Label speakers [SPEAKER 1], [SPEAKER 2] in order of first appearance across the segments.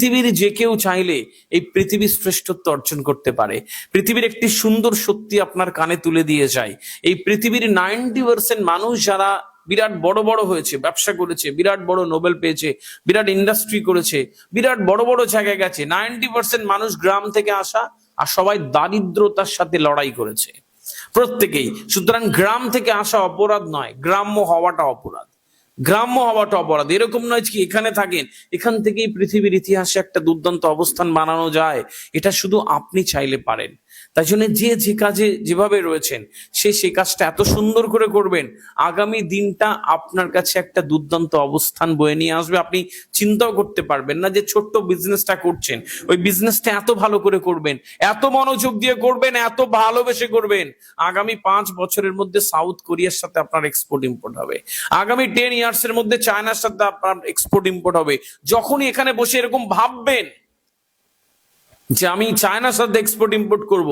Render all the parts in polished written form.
[SPEAKER 1] পৃথিবীর যে কেউ চাইলে এই পৃথিবীর শ্রেষ্ঠত্ব অর্জন করতে পারে। পৃথিবীর একটি সুন্দর সত্যি আপনার কানে তুলে দিয়ে যায়, এই পৃথিবীর 90% মানুষ যারা বিরাট বড় বড় হয়েছে, ব্যবসা করেছে, বিরাট বড় নোবেল পেয়েছে, বিরাট ইন্ডাস্ট্রি করেছে, বিরাট বড় বড় জায়গায় গেছে, 90% মানুষ গ্রাম থেকে আসা, আর সবাই দারিদ্রতার সাথে লড়াই করেছে প্রত্যেকেই। সুতরাং গ্রাম থেকে আসা অপরাধ নয়, গ্রাম্য হওয়াটা অপরাধ। গ্রাম্য হওয়াটা অপরাধ, এরকম নয় কি এখানে থাকেন, এখান থেকেই পৃথিবীর ইতিহাসে একটা দুর্দান্ত অবস্থান বানানো যায়, এটা শুধু আপনি চাইলে পারেন। তাই জন্য যে কাজে যেভাবে রয়েছেন সেই কাজটা এত সুন্দর করে করবেন, আগামী দিনটা আপনার কাছে একটা দুর্দান্ত অবস্থান বয়ে নিয়ে আসবে। আপনি চিন্তাও করতে পারবেন না যে ছোট্ট বিজনেসটা করছেন, ওই বিজনেসটা এত ভালো করে করবেন, এত মনোযোগ দিয়ে করবেন, এত ভালোবেসে করবেন, আগামী 5 বছরের মধ্যে সাউথ কোরিয়ার সাথে আপনার এক্সপোর্ট ইম্পোর্ট হবে, আগামী 10 ইয়ার্স এর মধ্যে চায়নার সাথে আপনার এক্সপোর্ট ইম্পোর্ট হবে। যখনই এখানে বসে এরকম ভাববেন যে আমি চায়নার সাথে এক্সপোর্ট ইম্পোর্ট করব,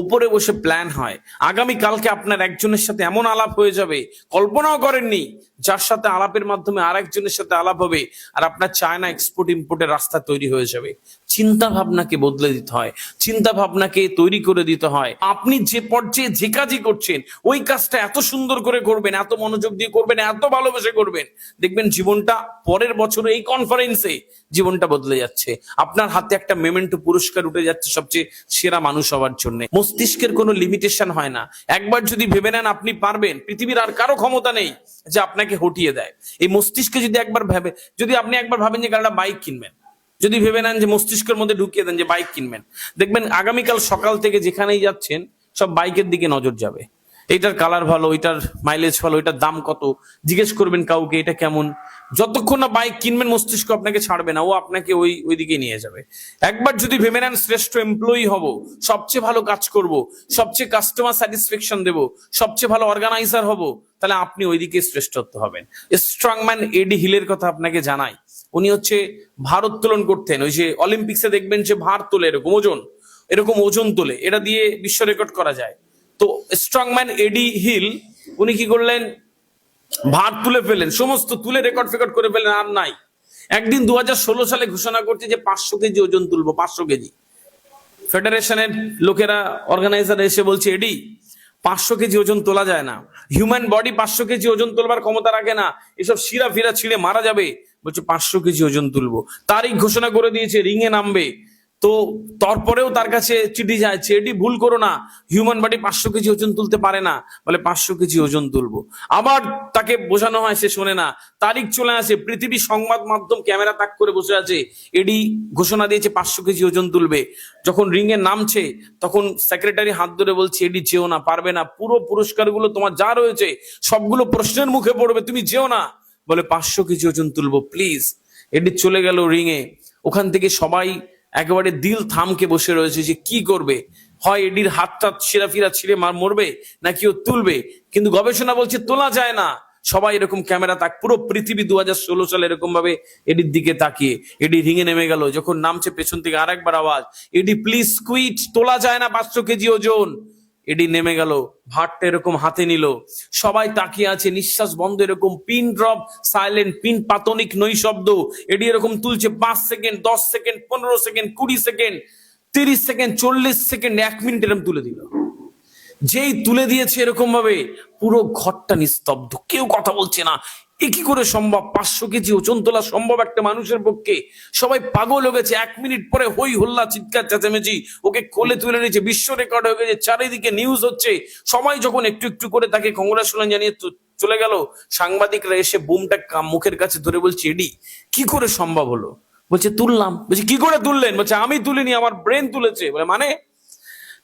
[SPEAKER 1] উপরে বসে প্ল্যান হয়, আগামী কালকে আপনার একজনের সাথে এমন আলাপ হয়ে যাবে কল্পনাও করেননি, যার সাথে আলাপের মাধ্যমে আরেকজনের সাথে আলাপ হবে, আর আপনার চায়না এক্সপোর্ট ইম্পোর্টের রাস্তা তৈরি হয়ে যাবে। চিন্তা ভাবনাকে বদলে দিতে হয়, চিন্তা ভাবনাকে তৈরি করে দিতে হয়। আপনি যে পর্যায়ে যে কাজই করছেন ওই কাজটা এত সুন্দর করে করবেন, এত মনোযোগ দিয়ে করবেন, এত ভালোবেসে করবেন, দেখবেন জীবনটা পরের বছরে এই কনফারেন্সে জীবনটা বদলে যাচ্ছে। আপনার হাতে একটা মেমেন্টো পুরস্কার উঠে যাচ্ছে সবচেয়ে সেরা মানুষ হওয়ার জন্য। মস্তিষ্কের কোনো লিমিটেশন হয় না, একবার যদি ভেবে নেন আপনি পারবেন, পৃথিবীর আর কারো ক্ষমতা নেই যে আপনাকে হটিয়ে দেয়। এই মস্তিষ্কে যদি আপনি একবার ভাবেন যে একটা বাইক কিনবেন, যদি ভেবে নেন যে মস্তিষ্কের মধ্যে ঢুকিয়ে দেন যে বাইক কিনবেন, দেখবেন আগামীকাল সকাল থেকে যেখানেই যাচ্ছেন সব বাইকের দিকে নজর যাবে। এইটার কালার ভালো, এটার মাইলেজ ভালো, এটার দাম কত, জিজ্ঞেস করবেন কাউকে এটা কেমন। যতক্ষণ না বাইক কিনবেন মস্তিষ্ক আপনাকে ছাড়বে না, ও আপনাকে ওই দিকে নিয়ে যাবে। একবার যদি ভেবে নেন শ্রেষ্ঠ এমপ্লয়ি হব, সবচেয়ে ভালো কাজ করব, সবচেয়ে কাস্টমার স্যাটিসফ্যাকশন দেব, সবচেয়ে ভালো অর্গানাইজার হব, তাহলে আপনি ওইদিকে শ্রেষ্ঠত্ব হবেন। স্ট্রংম্যান এডি হিলের কথা আপনাকে জানাই, উনি হচ্ছে ভার উত্তোলন করতেন। ওই যে অলিম্পিক্সে দেখবেন যে ভার তোলে, এরকম ওজন তোলে, এটা দিয়ে বিশ্ব রেকর্ড করা যায়। তো স্ট্রংম্যান এডি হিল উনি কি করলেন, ভার তুলে ফেলেন, সমস্ত তুলে রেকর্ড ফেকর্ড করে ফেলেন, আর নাই। একদিন 2016 সালে ঘোষণা করছে যে 500 কেজি ওজন তুলবো, 500 কেজি। ফেডারেশনের লোকেরা, অর্গানাইজার এসে বলছে এডি 500 কেজি ওজন তোলা যায় না, হিউম্যান বডি 500 কেজি ওজন তোলবার ক্ষমতা রাখে না, এসব শিরা ফিরা ছিঁড়ে মারা যাবে। বলছে 500 কেজি ওজন তুলবো, তারিখ ঘোষণা করে দিয়েছে, রিঙে নামবে। তো তারপরেও তার কাছে চিঠি যাচ্ছে, এটি ভুল করো না, হিউম্যান বডি 500 কেজি ওজন তুলতে পারে না। বলে 500 কেজি ওজন তুলবো, আবার তাকে বোঝানো হয়, সে শোনে না। তারিখ চলে আসে, পৃথিবী সংবাদ মাধ্যম ক্যামেরা তাক করে বসে আছে, এডি ঘোষণা দিয়েছে 500 কেজি ওজন তুলবে। যখন রিঙে নামছে তখন সেক্রেটারি হাত ধরে বলছে এডি যেও না, পারবে না, পুরো পুরস্কারগুলো তোমার যা রয়েছে সবগুলো প্রশ্নের মুখে পড়বে, তুমি যেও না। বলে 500 কেজি ওজন তুলবো প্লিজ। এডি চলে গেল রিঙে, ওখান থেকে সবাই একেবারে দিল থামকে বসে রয়েছে যে কি করবে, হয় এডির হাতটা ছিঁড়াফিরা ছিঁড়ে মরবে, নাকি ও তুলবে। কিন্তু গবেষণা বলছে তোলা যায় না। সবাই এরকম ক্যামেরা তাক, পুরো পৃথিবী 2016 সালে এরকম ভাবে এডির দিকে তাকিয়ে। এডি রিঙে নেমে গেল, যখন নামছে পেছন থেকে আরেকবার আওয়াজ, এডি প্লিজ কুইট, তোলা যায় না 500 কেজি ওজন। এডি নেমে গেল, ভাতটা এরকম হাতে নিল, সবাই তাকিয়ে আছে, নিঃশ্বাস বন্ধ, এরকম পিন ড্রপ সাইলেন্ট, পিন পাতনিক নৈশব্দ। এডি এরকম তুলছে 5 second, 10 second, 15 second, 20 second, 30 second, 40 second, 1 minute এরকম তুলে দিল। যেই তুলে দিয়েছে এরকম ভাবে পুরো ঘরটা নিস্তব্ধ, কেউ কথা বলছে না। এ কি করে সম্ভব, 500 কেজি ওজন তোলা সম্ভব একটা মানুষের পক্ষে? সবাই পাগল হয়ে গেছে। 1 মিনিট পরে হই হল্লা, চিৎকার চেঁচামেচি, ওকে কোলে তুলে নিয়েছে, বিশ্ব রেকর্ড হয়ে গেছে, চারিদিকে নিউজ হচ্ছে। সবাই যখন একটু একটু করে তাকে কংগ্রাচুলেশন জানিয়ে চলে গেল, সাংবাদিকরা এসে বুমটা মুখের কাছে ধরে বলছে এডি কি করে সম্ভব হলো? বলছে তুললাম। বলছে কি করে তুললেন? বলছে আমি তুলিনি, আমার ব্রেন তুলেছে। বলে মানে?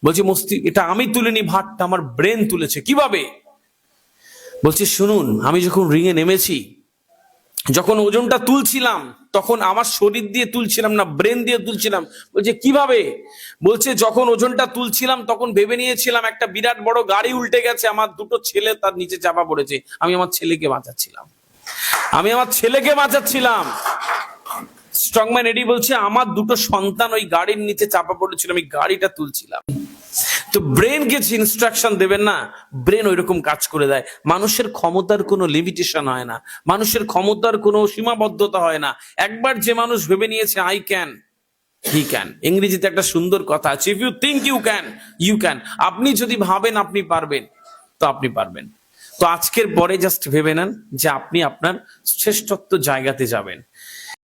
[SPEAKER 1] বলছে এটা আমি তুলিনি, ভাতটা আমার ব্রেন তুলেছে। কিভাবে? বলছে শুনুন, আমি যখন রিঙে নেমেছি, যখন ওজনটা তুলছিলাম তখন আমার শরীর দিয়ে তুলছিলাম না, ব্রেন দিয়ে তুলছিলাম। বলছে কিভাবে? বলছে যখন ওজনটা তুলছিলাম তখন ভেবে নিয়েছিলাম একটা বিরাট বড় গাড়ি উল্টে গেছে, আমার দুটো ছেলে তার নিচে চাপা পড়েছে, আমি আমার ছেলেকে বাঁচাচ্ছিলাম। স্ট্রংম্যান এডি বলছে আমার দুটো সন্তান ওই গাড়ির নিচে চাপা পড়েছিল, আমি গাড়িটা তুলছিলাম। তো ব্রেনকে যে ইনস্ট্রাকশন দেবেন না, ব্রেন ওইরকম কাজ করে দেয়। মানুষের ক্ষমতার কোনো লিমিটেশন হয় না, মানুষের ক্ষমতার কোনো সীমাবদ্ধতা হয় না। একবার যে মানুষ ভেবে নিয়েছে আই ক্যান, হি ক্যান। ইংরেজিতে একটা সুন্দর কথা আছে, if you think you can, you can. আপনি যদি ভাবেন আপনি পারবেন, তো আপনি পারবেন। তো আজকের পরে জাস্ট ভেবে নেন যে আপনি আপনার শ্রেষ্ঠত্ব জায়গাতে যাবেন।